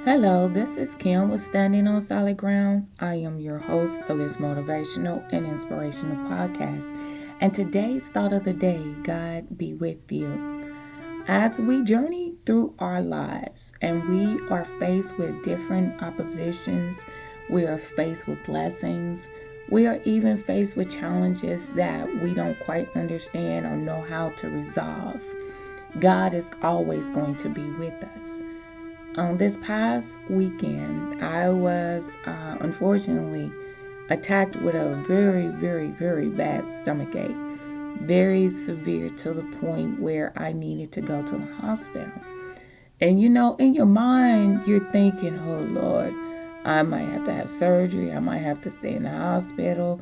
Hello, this is Kim with Standing on Solid Ground. I am your host of this motivational and inspirational podcast. And today's thought of the day, God be with you. As we journey through our lives and we are faced with different oppositions, we are faced with blessings, we are even faced with challenges that we don't quite understand or know how to resolve. God is always going to be with us. On this past weekend, I was unfortunately attacked with a very, very, very bad stomach ache. Very severe to the point where I needed to go to the hospital. And in your mind, you're thinking, oh Lord, I might have to have surgery. I might have to stay in the hospital.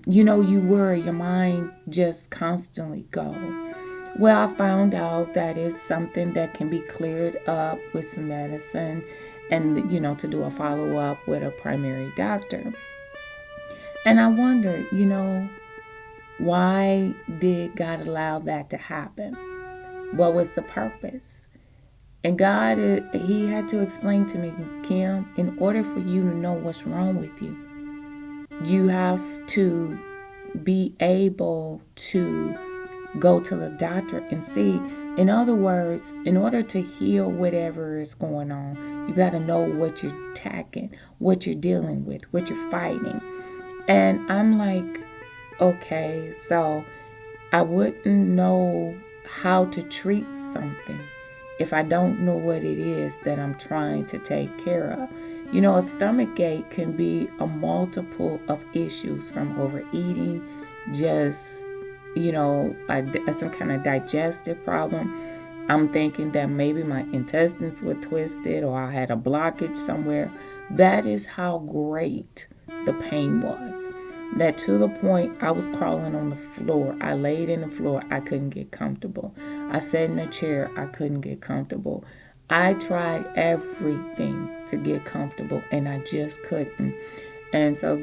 You worry, your mind just constantly go. Well, I found out that it's something that can be cleared up with some medicine and, to do a follow up with a primary doctor. And I wondered, why did God allow that to happen? What was the purpose? And God, He had to explain to me, Kim, in order for you to know what's wrong with you, you have to be able to go to the doctor and see. In other words, in order to heal whatever is going on, you got to know what you're attacking, what you're dealing with, what you're fighting. And I'm like, okay, so I wouldn't know how to treat something if I don't know what it is that I'm trying to take care of. A stomach ache can be a multiple of issues, from overeating, just some kind of digestive problem. I'm thinking that maybe my intestines were twisted or I had a blockage somewhere. That is how great the pain was. That to the point I was crawling on the floor. I laid in the floor. I couldn't get comfortable. I sat in a chair. I couldn't get comfortable. I tried everything to get comfortable and I just couldn't. And so,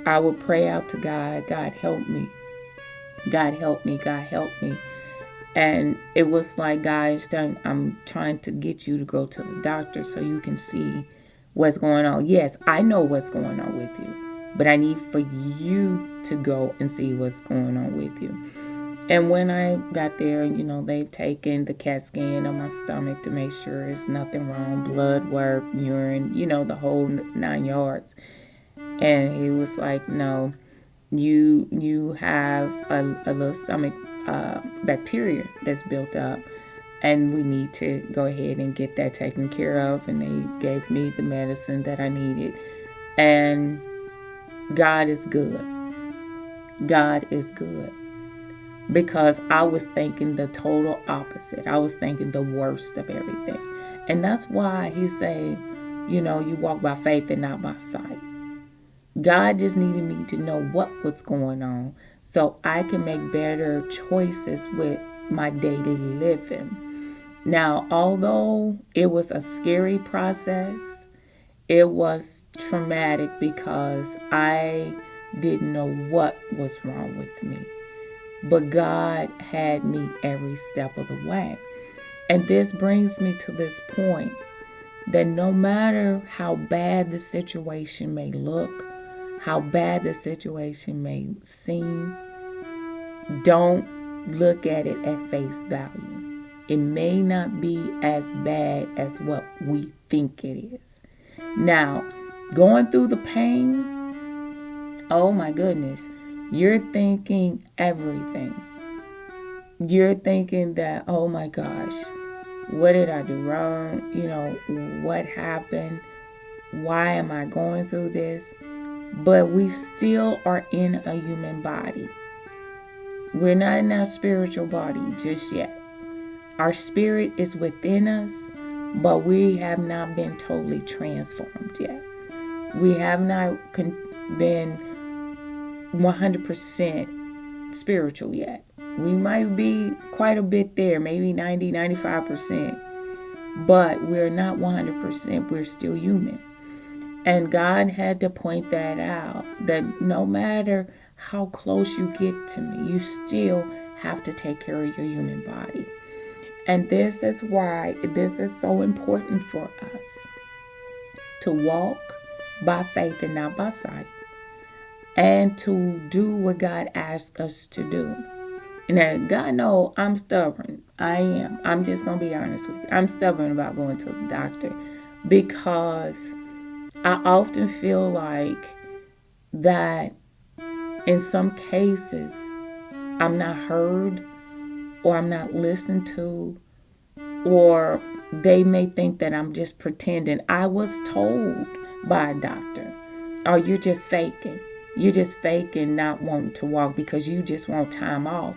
I would pray out to God, God help me. God help me, God help me. And it was like, guys, I'm trying to get you to go to the doctor so you can see what's going on. Yes, I know what's going on with you, but I need for you to go and see what's going on with you. And when I got there, they've taken the CAT scan of my stomach to make sure there's nothing wrong, blood work, urine, the whole 9 yards. And he was like, no, you have a little stomach bacteria that's built up, and we need to go ahead and get that taken care of. And they gave me the medicine that I needed. And God is good. God is good. Because I was thinking the total opposite. I was thinking the worst of everything. And that's why he say, you walk by faith and not by sight. God just needed me to know what was going on so I can make better choices with my daily living. Now, although it was a scary process, it was traumatic because I didn't know what was wrong with me. But God had me every step of the way. And this brings me to this point that no matter how bad the situation may look, how bad the situation may seem, don't look at it at face value. It may not be as bad as what we think it is. Now, going through the pain, oh my goodness, you're thinking everything. You're thinking that, oh my gosh, what did I do wrong? What happened? Why am I going through this? But we still are in a human body. We're not in our spiritual body just yet. Our spirit is within us, but we have not been totally transformed yet. We have not been 100% spiritual yet. We might be quite a bit there, maybe 90, 95%, but we're not 100%. We're still human. And God had to point that out, that no matter how close you get to me, you still have to take care of your human body. And this is why this is so important for us to walk by faith and not by sight, and to do what God asks us to do. Now, God knows I'm stubborn. I am. I'm just going to be honest with you. I'm stubborn about going to the doctor because I often feel like that in some cases I'm not heard, or I'm not listened to, or they may think that I'm just pretending. I was told by a doctor, oh, you're just faking. You're just faking not wanting to walk because you just want time off.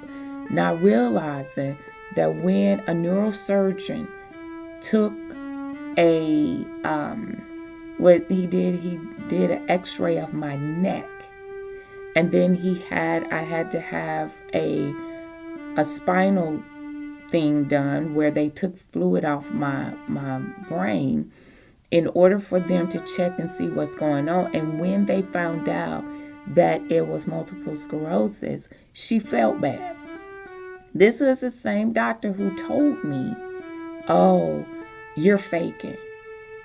Not realizing that when a neurosurgeon took what he did an x-ray of my neck. And then I had to have a spinal thing done where they took fluid off my brain in order for them to check and see what's going on. And when they found out that it was multiple sclerosis, she felt bad. This is the same doctor who told me, oh, you're faking.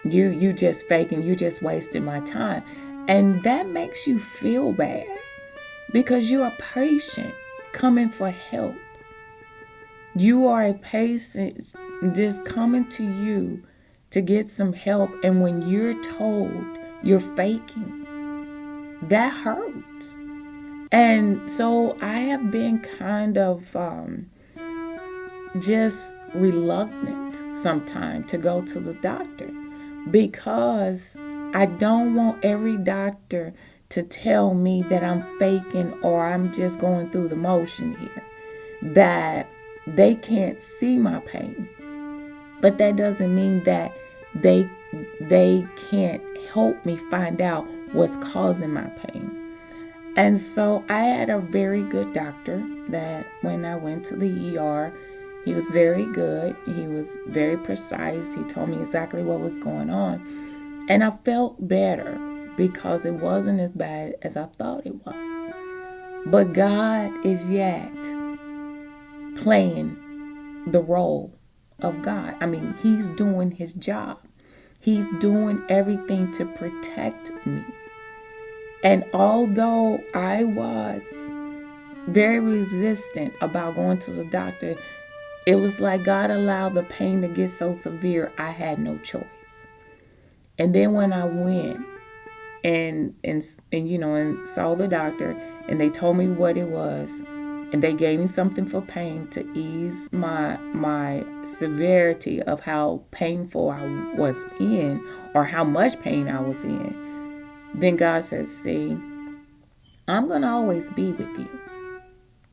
You just faking. You just wasting my time. And that makes you feel bad because you're a patient coming for help. You are a patient just coming to you to get some help. And when you're told you're faking, that hurts. And so I have been kind of just reluctant sometimes to go to the doctor because I don't want every doctor to tell me that I'm faking or I'm just going through the motion here, that they can't see my pain. But that doesn't mean that they can't help me find out what's causing my pain. And so I had a very good doctor that when I went to the ER, he was very good. He was very precise. He told me exactly what was going on. And I felt better because it wasn't as bad as I thought it was. But God is yet playing the role of God. I mean, he's doing his job. He's doing everything to protect me. And although I was very resistant about going to the doctor, it was like God allowed the pain to get so severe, I had no choice. And then when I went and saw the doctor, and they told me what it was, and they gave me something for pain to ease my severity of how painful I was in, or how much pain I was in. Then God says, see, I'm going to always be with you,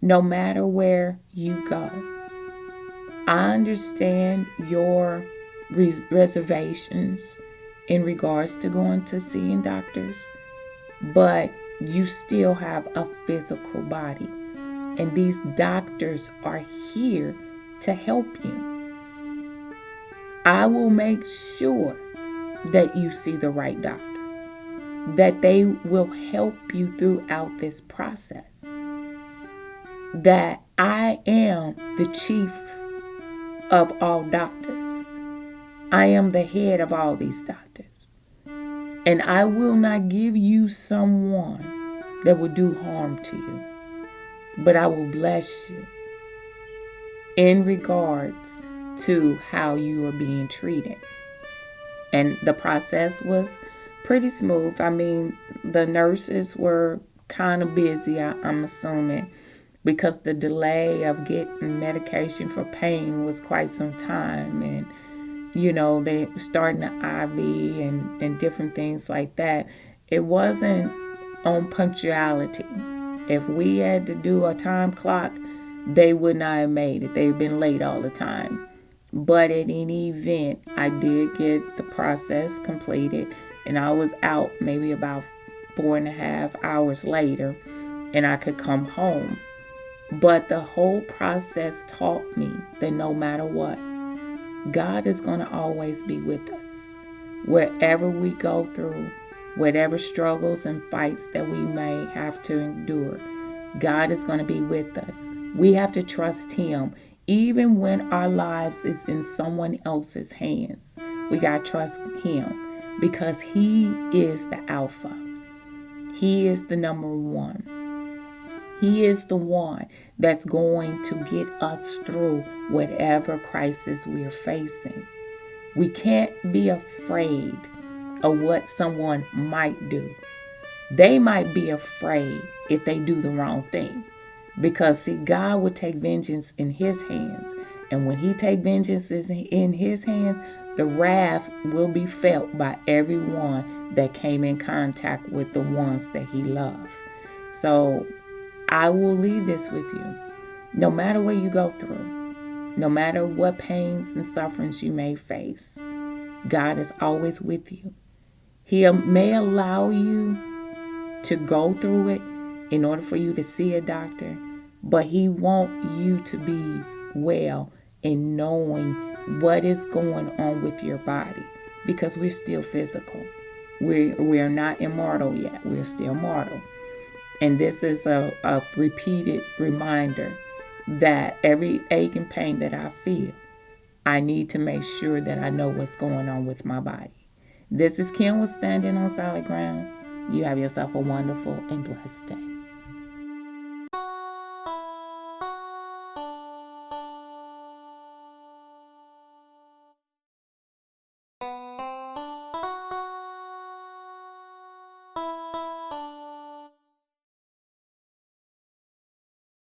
no matter where you go. I understand your reservations in regards to going to seeing doctors, but you still have a physical body. And these doctors are here to help you. I will make sure that you see the right doctor, that they will help you throughout this process, that I am the chief of all doctors. I am the head of all these doctors. And I will not give you someone that will do harm to you, but I will bless you in regards to how you are being treated. And the process was pretty smooth. I mean, the nurses were kind of busy, I'm assuming, because the delay of getting medication for pain was quite some time. And, they starting the IV and different things like that. It wasn't on punctuality. If we had to do a time clock, they would not have made it. They've been late all the time. But at any event, I did get the process completed, and I was out maybe about 4.5 hours later, and I could come home. But the whole process taught me that no matter what, God is going to always be with us. Wherever we go through, whatever struggles and fights that we may have to endure, God is going to be with us. We have to trust him Even when our lives is in someone else's hands, we got to trust him because he is the Alpha. He is the number one. He is the one that's going to get us through whatever crisis we are facing. We can't be afraid of what someone might do. They might be afraid if they do the wrong thing. Because, see, God will take vengeance in his hands. And when he take vengeance in his hands, the wrath will be felt by everyone that came in contact with the ones that he loved. So I will leave this with you. No matter what you go through, no matter what pains and sufferings you may face, God is always with you. He may allow you to go through it in order for you to see a doctor, but he wants you to be well in knowing what is going on with your body, because we're still physical. We're not immortal yet. We're still mortal. And this is a repeated reminder that every ache and pain that I feel, I need to make sure that I know what's going on with my body. This is Kim with Standing on Solid Ground. You have yourself a wonderful and blessed day.